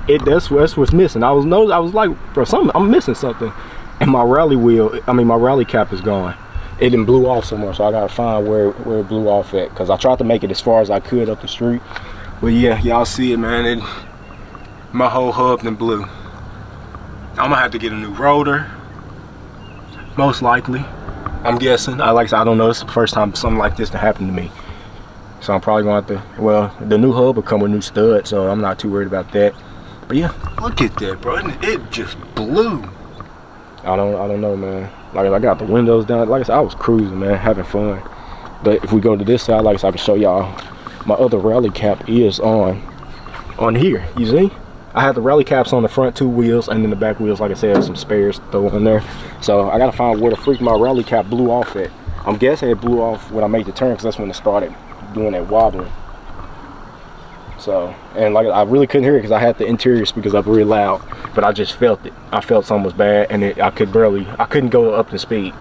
that's what's missing. I was like, bro, I'm missing something, and my rally wheel, I mean my rally cap is gone. It didn't blew off somewhere, so I gotta find where it blew off at, because I tried to make it as far as I could up the street. But yeah, y'all see it, man. My whole hub done blew. I'm gonna have to get a new rotor, most likely. I'm guessing. Like I said, I don't know. It's the first time something like this to happen to me, so I'm probably gonna have to. Well, the new hub will come with new studs, so I'm not too worried about that. But yeah, look at that, bro. It just blew. I don't know, man. Like, I got the windows down. Like I said, I was cruising, man, having fun. But if we go to this side, like I said, I can show y'all. My other rally cap is on here. You see? I had the rally caps on the front 2 wheels, and then the back wheels, like I said, some spares thrown in there. So I gotta find where the freak my rally cap blew off at. I'm guessing it blew off when I made the turn, because that's when it started doing that wobbling. So, and like I really couldn't hear it because I had the interior speakers up really loud, but I just felt it. I felt something was bad, and I couldn't go up to speed.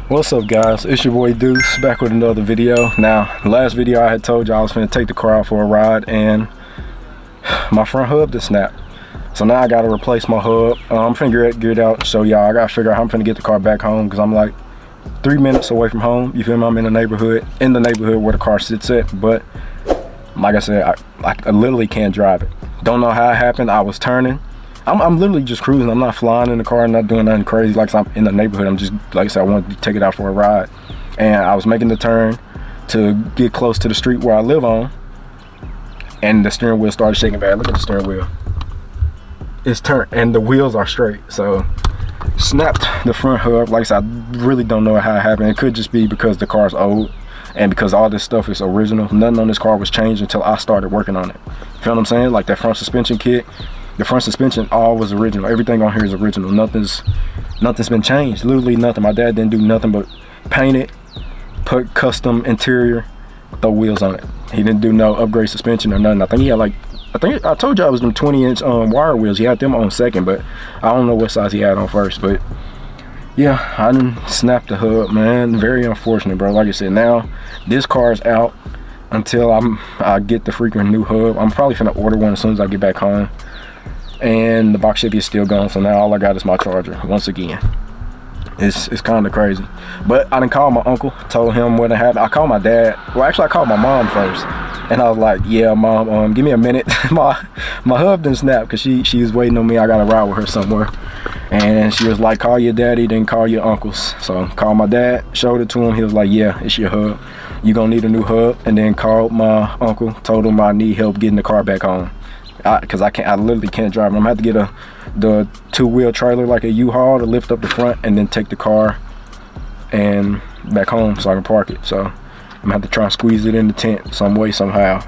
What's up, guys? It's your boy Deuce, back with another video. Now, last video I had told y'all I was finna take the car out for a ride, and my front hub just snapped. So now I gotta replace my hub. I'm finna get it out and show y'all. I gotta figure out how I'm finna get the car back home, because I'm like 3 minutes away from home. You feel me? I'm in the neighborhood where the car sits at, but like I said, I literally can't drive it. Don't know how it happened. I was turning. I'm literally just cruising. I'm not flying in the car, I'm not doing nothing crazy. Like I'm in the neighborhood, I'm just, like I said, I wanted to take it out for a ride. And I was making the turn to get close to the street where I live on, and the steering wheel started shaking bad. Look at the steering wheel. It's turned, and the wheels are straight. So snapped the front hub. Like I said, I really don't know how it happened. It could just be because the car's old, and because all this stuff is original. Nothing on this car was changed until I started working on it. Feel what I'm saying? Like that front suspension kit, the front suspension all was original. Everything on here is original. Nothing's been changed. Literally nothing. My dad didn't do nothing but paint it, put custom interior, throw wheels on it. He didn't do no upgrade suspension or nothing. I think he had like, I told you I was them 20-inch wire wheels. He had them on second, but I don't know what size he had on first. But yeah, I didn't snap the hub, man. Very unfortunate, bro. Like I said, now this car is out until I get the freaking new hub. I'm probably finna order one as soon as I get back home. And the box shipping is still gone, so now all I got is my charger once again. It's kind of crazy. But I didn't call my uncle, told him what happened. I called my dad. Well, actually I called my mom first, and I was like, yeah, mom, give me a minute. my hub didn't snap, because she was waiting on me. I gotta ride with her somewhere, and she was like, call your daddy, then call your uncles. So called my dad, showed it to him. He was like, yeah, it's your hub, you gonna need a new hub. And then called my uncle, told him I need help getting the car back home, because I literally can't drive. I'm gonna have to get the 2-wheel trailer, like a U-Haul, to lift up the front and then take the car and back home so I can park it. So I'm gonna have to try and squeeze it in the tent some way, somehow.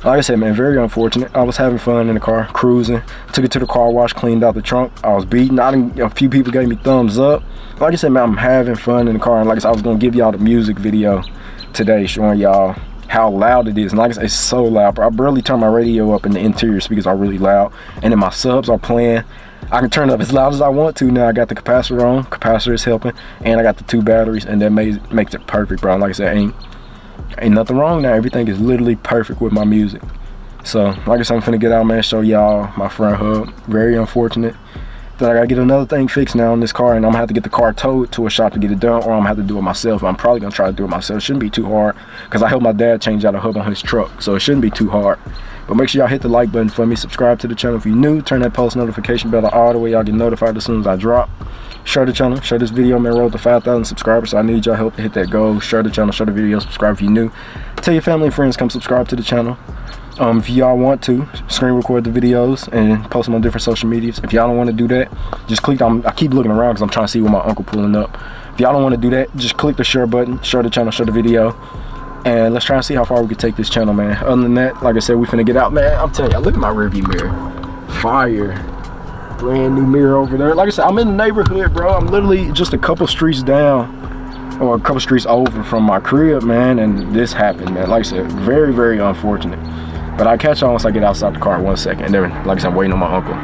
Like I said, man, very unfortunate. I was having fun in the car, cruising. Took it to the car wash, cleaned out the trunk. I was beating. A few people gave me thumbs up. Like I said, man, I'm having fun in the car. And like I said, I was gonna give y'all the music video today, showing y'all how loud it is. And like I said, it's so loud, bro. I barely turn my radio up, and the interior speakers are really loud, and then my subs are playing. I can turn it up as loud as I want to now. I got the capacitor on. Capacitor is helping, and I got the 2 batteries, and that makes it perfect, bro. Like I said, ain't nothing wrong now. Everything is literally perfect with my music. So like I said, I'm finna get out, man, show y'all my front hub. Very unfortunate that I gotta get another thing fixed now on this car, and I'm gonna have to get the car towed to a shop to get it done, or I'm gonna have to do it myself. I'm probably gonna try to do it myself. It shouldn't be too hard, because I helped my dad change out a hub on his truck, so it shouldn't be too hard. But make sure y'all hit the like button for me, subscribe to the channel if you're new, turn that post notification bell all the way, y'all get notified as soon as I drop. Share the channel, share this video, man. Roll to 5,000 subscribers, so I need y'all help to hit that goal. Share the channel, share the video, subscribe if you're new. Tell your family and friends, come subscribe to the channel. If y'all want to screen record the videos and post them on different social medias. If y'all don't want to do that, just click on, I keep looking around because I'm trying to see where my uncle pulling up. If y'all don't want to do that, just click the share button, share the channel, share the video, and let's try and see how far we can take this channel, man. Other than that, like I said, we finna get out, man. I'm telling y'all, look at my rearview mirror. Fire. Brand new mirror over there. Like I said, I'm in the neighborhood, bro. I'm literally just a couple streets down, or a couple streets over from my crib, man, and this happened, man. Like I said, very, very unfortunate. But I'll catch y'all once I get outside the car in 1 second. And then, like I said, I'm waiting on my uncle.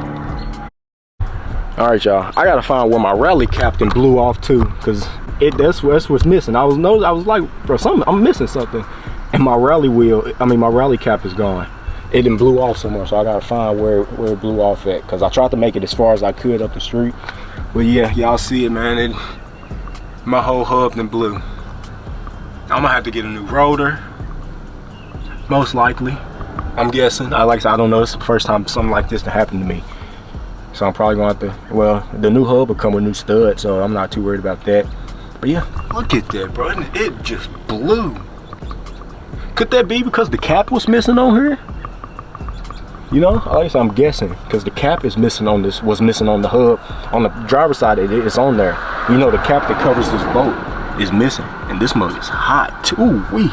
All right, y'all. I gotta find where my rally captain blew off too, cause that's what's missing. I was like, bro, I'm missing something, and my rally my rally cap is gone. It done blew off somewhere, so I gotta find where it blew off at, cause I tried to make it as far as I could up the street. But yeah, y'all see it, man. My whole hub done blew. I'm gonna have to get a new rotor, most likely. I'm guessing. Like I said, I don't know. It's the first time something like this to happen to me. So I'm probably going to have to, well, the new hub will come with new studs, so I'm not too worried about that. But yeah, look at that, bro. It just blew. Could that be because the cap was missing on here? You know, like I said, I'm guessing because the cap is missing on this, was missing on the hub. On the driver's side, it's on there. You know, the cap that covers this boat is missing. And this mug is hot too. Ooh, wee.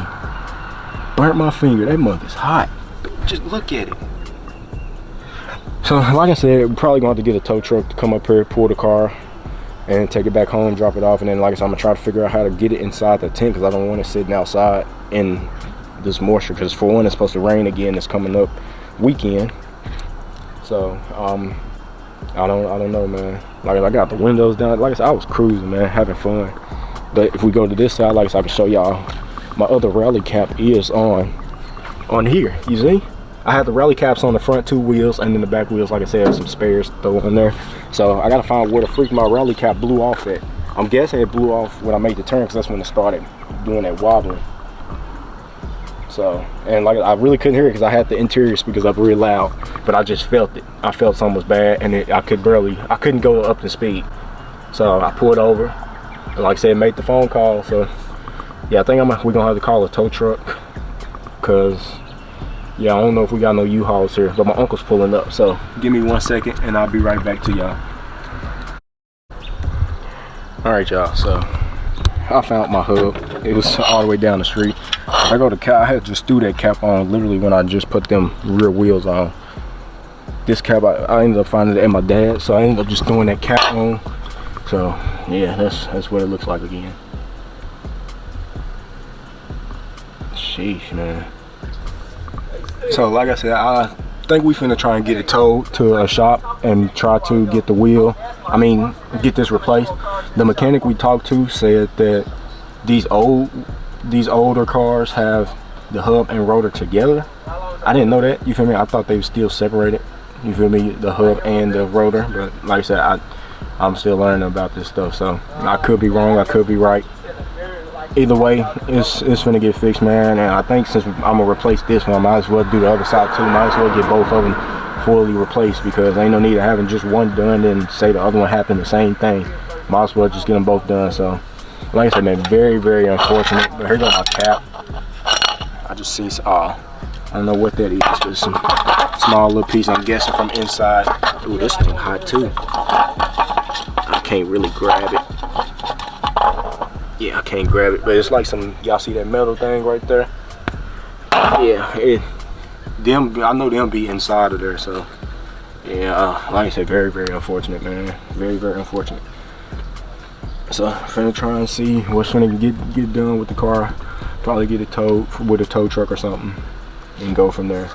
Burnt my finger. That mug is hot. Just look at it. So like I said, we're probably going to have to get a tow truck to come up here, pull the car, and take it back home, drop it off. And then like I said, I'm going to try to figure out how to get it inside the tent, because I don't want it sitting outside in this moisture, because for one, it's supposed to rain again. It's coming up weekend. So I don't know, man. Like, I got the windows down. Like I said, I was cruising, man, having fun. But if we go to this side, like I said, I can show y'all my other rally cap is on here. You see, I have the rally caps on the front two wheels, and then the back wheels, like I said, some spares thrown in there. So I gotta find where the freak my rally cap blew off at. I'm guessing it blew off when I made the turn, because that's when it started doing that wobbling. So, and like, I really couldn't hear it because I had the interior speakers up really loud, but I just felt it. I felt something was bad, and I couldn't go up to speed. So I pulled over, and like I said, made the phone call. So yeah, I think we're gonna have to call a tow truck, because yeah, I don't know if we got no U-Hauls here, but my uncle's pulling up. So give me 1 second and I'll be right back to y'all. All right, y'all, so I found my hub. It was all the way down the street. I go to cap, I had just threw that cap on literally when I just put them rear wheels on. This cap, I ended up finding it at my dad's, so I ended up just throwing that cap on. So yeah, that's what it looks like again. Sheesh, man. So like I said, I think we finna try and get it towed to a shop and try to get the wheel, get this replaced. The mechanic we talked to said that these older cars have the hub and rotor together. I didn't know that, you feel me? I thought they were still separated, you feel me, the hub and the rotor. But like I said, I'm still learning about this stuff, so I could be wrong, I could be right. Either way, it's gonna get fixed, man. And I think since I'm gonna replace this one, I might as well do the other side too. Might as well get both of them fully replaced, because ain't no need of having just one done and say the other one happened the same thing. Might as well just get them both done. So like I said, man, very, very unfortunate. But here goes my cap. I just see, I don't know what that is, but it's some small little piece, I'm guessing from inside. Ooh, this thing hot too. I can't really grab it. Yeah, I can't grab it, but it's like some, y'all see that metal thing right there? Yeah, I know them be inside of there. So yeah, like I said, very, very unfortunate, man. Very, very unfortunate. So I'm finna try and see what's finna get done with the car. Probably get it towed with a tow truck or something and go from there.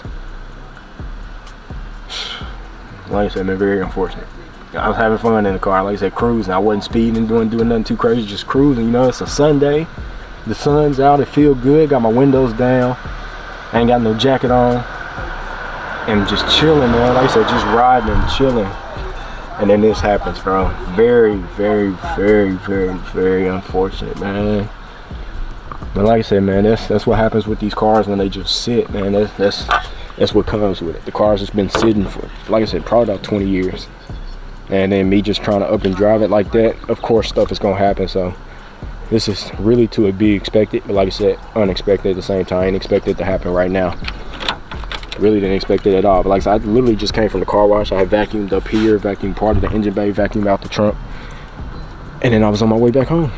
Like I said, man, very unfortunate. I was having fun in the car, like I said, cruising. I wasn't speeding, doing nothing too crazy, just cruising. You know, it's a Sunday, the sun's out, it feel good. Got my windows down, I ain't got no jacket on, and just chilling, man. Like I said, just riding and chilling. And then this happens, bro. Very, very, very, very, very unfortunate, man. But like I said, man, that's what happens with these cars when they just sit, man. That's what comes with it. The car's just been sitting for, like I said, probably about 20 years. And then me just trying to up and drive it like that, of course stuff is gonna happen. So this is really to be expected, but like I said, unexpected at the same time. I ain't expect it to happen right now. Really didn't expect it at all. But like I said, I literally just came from the car wash. I had vacuumed up here, vacuumed part of the engine bay, vacuumed out the trunk, and then I was on my way back home,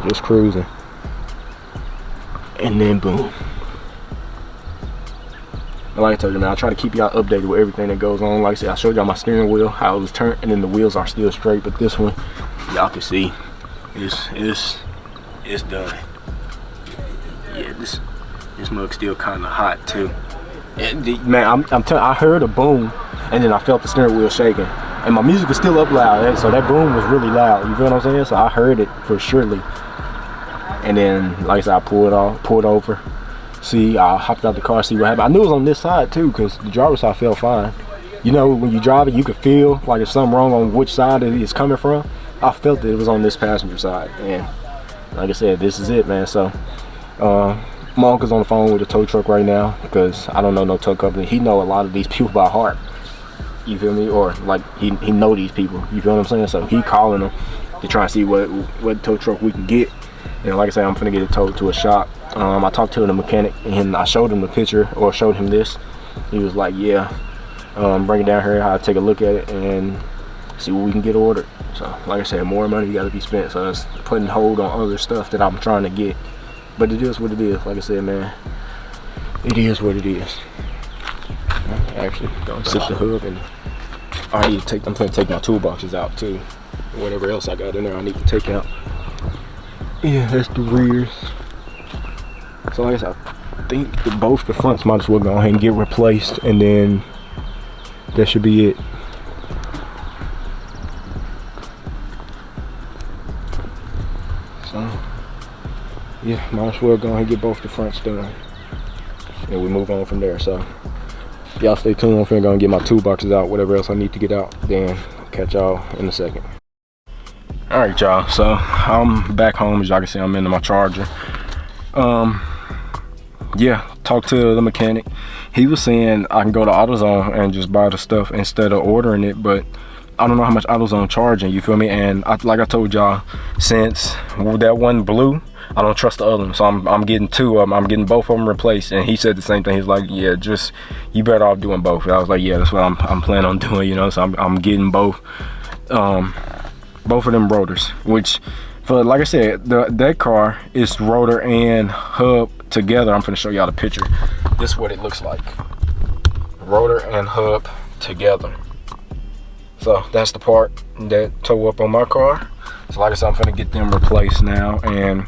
just cruising, and then boom. Like I told you, man, I try to keep y'all updated with everything that goes on. Like I said, I showed y'all my steering wheel, how it was turned, and then the wheels are still straight. But this one, y'all can see, it's done. Yeah, this mug's still kind of hot too. And man, I heard a boom, and then I felt the steering wheel shaking. and my music was still up loud, so that boom was really loud, you feel what I'm saying? So I heard it for surely. And then, like I said, I pulled over. See, I hopped out the car, see what happened. I knew it was on this side too, because the driver's side felt fine. You know, when you drive it, you can feel like if something wrong on which side it's coming from. I felt it was on this passenger side, and like I said, this is it, man. So my uncle's on the phone with a tow truck right now, because I don't know no tow company. He know a lot of these people by heart, you feel me? Or like he know these people, you feel what I'm saying? So he calling them to try and see what tow truck we can get. And like I said, I'm finna get it towed to a shop. I talked to the mechanic and I showed him the picture, or showed him this. He was like, yeah, bring it down here, I'll take a look at it and see what we can get ordered. So like I said, more money got to be spent, so it's putting hold on other stuff that I'm trying to get. But it is what it is. Like I said, man, it is what it is. Actually, gonna sit the hub, and I need to take, I'm gonna take my toolboxes out too. Whatever else I got in there I need to take out. Yeah, that's the rears. So like I said, I think both the fronts might as well go ahead and get replaced, and then that should be it. So yeah, might as well go ahead and get both the fronts done, and we move on from there. So y'all stay tuned. I'm finna go and get my toolboxes out, whatever else I need to get out, then catch y'all in a second. All right, y'all, so I'm back home. As y'all can see, I'm into my Charger. Yeah, talked to the mechanic. He was saying I can go to AutoZone and just buy the stuff instead of ordering it, but I don't know how much AutoZone charging, you feel me? And like I told y'all, since that one blew, I don't trust the other one, so I'm getting two of them. I'm getting both of them replaced. And he said the same thing. He's like, yeah, just, you better off doing both. And I was like, yeah, that's what I'm planning on doing, you know. So I'm getting both of them rotors, which, for like I said, that car is rotor and hub together. I'm gonna show y'all the picture. This is what it looks like, rotor and hub together. So that's the part that tow up on my car. So like I said, I'm gonna get them replaced now. And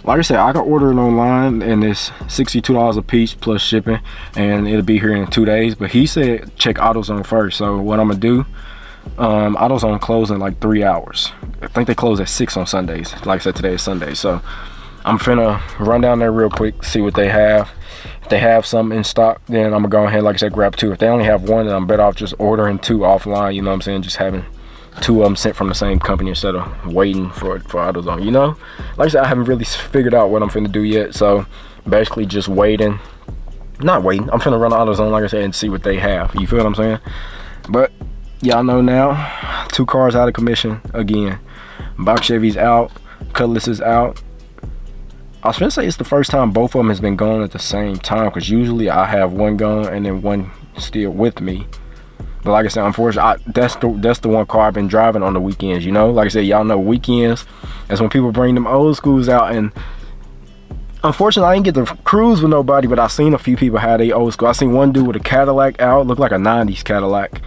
like I said, I can order it online, and it's $62 a piece plus shipping, and it'll be here in 2 days. But he said check AutoZone first. So what I'm gonna do, AutoZone close in like 3 hours. I think they close at 6 on Sundays. Like I said, today is Sunday, so I'm finna run down there real quick, see what they have. If they have something in stock, then I'm gonna go ahead, like I said, grab two. If they only have one, then I'm better off just ordering two offline, you know what I'm saying? Just having two of them sent from the same company instead of waiting for AutoZone, you know? Like I said, I haven't really figured out what I'm finna do yet, so basically just waiting. Not waiting, I'm finna run AutoZone, like I said, and see what they have. You feel what I'm saying? But y'all know now, 2 cars out of commission again. Box Chevy's out, Cutlass is out. I was gonna say it's the first time both of them has been gone at the same time, because usually I have one gone and then one still with me. But like I said, unfortunately, that's the one car I've been driving on the weekends, you know? Like I said, y'all know weekends, that's when people bring them old schools out. And unfortunately, I didn't get to cruise with nobody, but I seen a few people have their old school. I seen one dude with a Cadillac out, looked like a 90s Cadillac.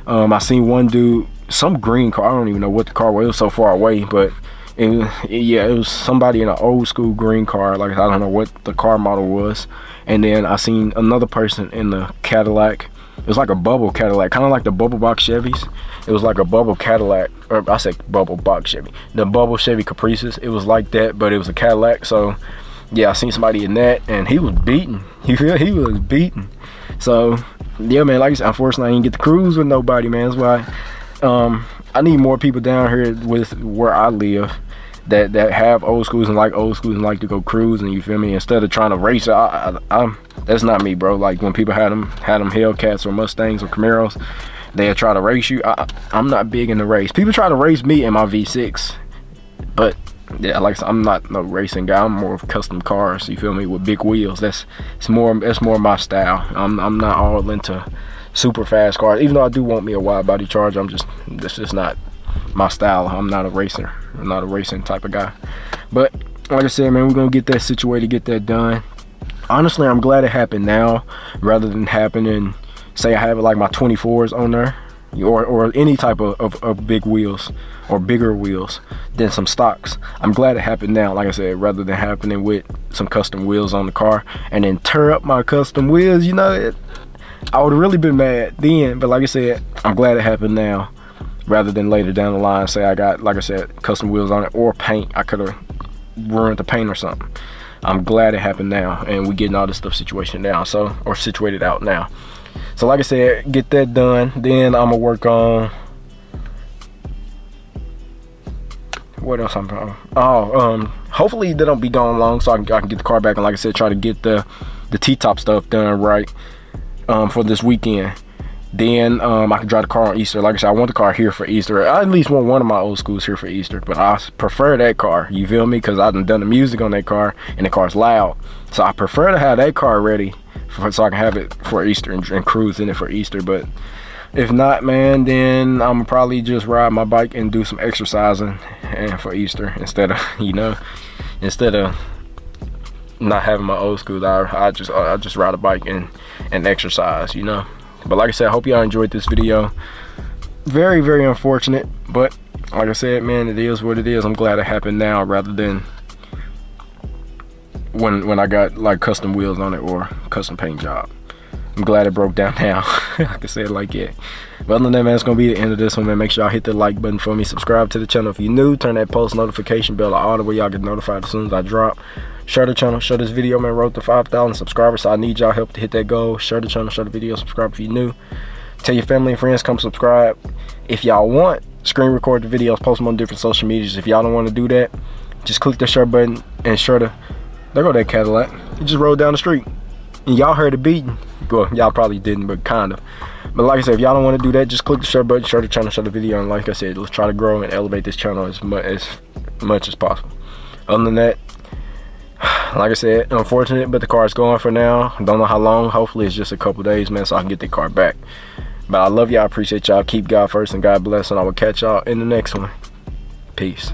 I seen one dude, some green car, I don't even know what the car was, it was so far away, but yeah, it was somebody in an old school green car. Like, I don't know what the car model was. And then I seen another person in the Cadillac. It was like a bubble Cadillac, kind of like the bubble box Chevys. It was like a bubble Cadillac, or I said bubble box Chevy, the bubble Chevy Caprices. It was like that, but it was a Cadillac. So yeah, I seen somebody in that, and he was beaten. You feel? He was beaten. So yeah, man, like I said, unfortunately I didn't get to cruise with nobody, man. That's why I need more people down here with where I live that have old schools and like to go cruising, you feel me? Instead of trying to race, that's not me, bro. Like when people had them Hellcats or Mustangs or Camaros, they'll try to race you. I'm not big in the race. People try to race me in my V6, but yeah, like I said, I'm not no racing guy. I'm more of custom cars, you feel me, with big wheels. That's more my style. I'm not all into super fast cars, even though I do want me a wide body Charger. That's just not my style. I'm not a racer. I'm not a racing type of guy. But like I said, man, we're gonna get that situated, get that done. Honestly, I'm glad it happened now rather than happening, say I have it like my 24s on there, or any type of big wheels or bigger wheels than some stocks. I'm glad it happened now, like I said, rather than happening with some custom wheels on the car and then tear up my custom wheels, you know. I would have really been mad then, but like I said, I'm glad it happened now. rather than later down the line say I got, like I said, custom wheels on it or paint. I could have ruined the paint or something. I'm glad it happened now, and we getting all this stuff situated now, so, or situated out now. So like I said, get that done. Then I'm gonna work on, what else I'm on? Hopefully they don't be gone long, so I can get the car back, and like I said, try to get the T-top stuff done right for this weekend. Then I can drive the car on Easter. Like I said, I want the car here for Easter. I at least want one of my old schools here for Easter, but I prefer that car, you feel me, because I've done the music on that car and the car's loud, so I prefer to have that car ready so I can have it for Easter and cruise in it for Easter. But if not, man, then I'm probably just ride my bike and do some exercising and for Easter instead of, you know, instead of not having my old school. I just ride a bike and exercise, you know. But like I said, I hope y'all enjoyed this video. Very, very unfortunate, but like I said, man, it is what it is. I'm glad it happened now rather than when I got like custom wheels on it or custom paint job. I'm glad it broke down now. I can say it like it. But other than that, man, it's gonna be the end of this one, man. Make sure y'all hit the like button for me. Subscribe to the channel if you're new. Turn that post notification bell on where y'all get notified as soon as I drop. Share the channel, share this video, man. Road to 5,000 subscribers, so I need y'all help to hit that goal. Share the channel, share the video, subscribe if you're new. Tell your family and friends, come subscribe. If y'all want, screen record the videos, post them on different social medias. If y'all don't want to do that, just click the share button and share the, there go that Cadillac. It just rode down the street. And y'all heard the beat. Well, y'all probably didn't, but kind of. But like I said, if y'all don't want to do that, just click the share button, share the channel, share the video, and like I said, let's try to grow and elevate this channel as much as possible. Other than that, like I said, unfortunate, but the car is going for now. Don't know how long. Hopefully it's just a couple days, man, so I can get the car back. But I love y'all, appreciate y'all. Keep God first and God bless, and I will catch y'all in the next one. Peace.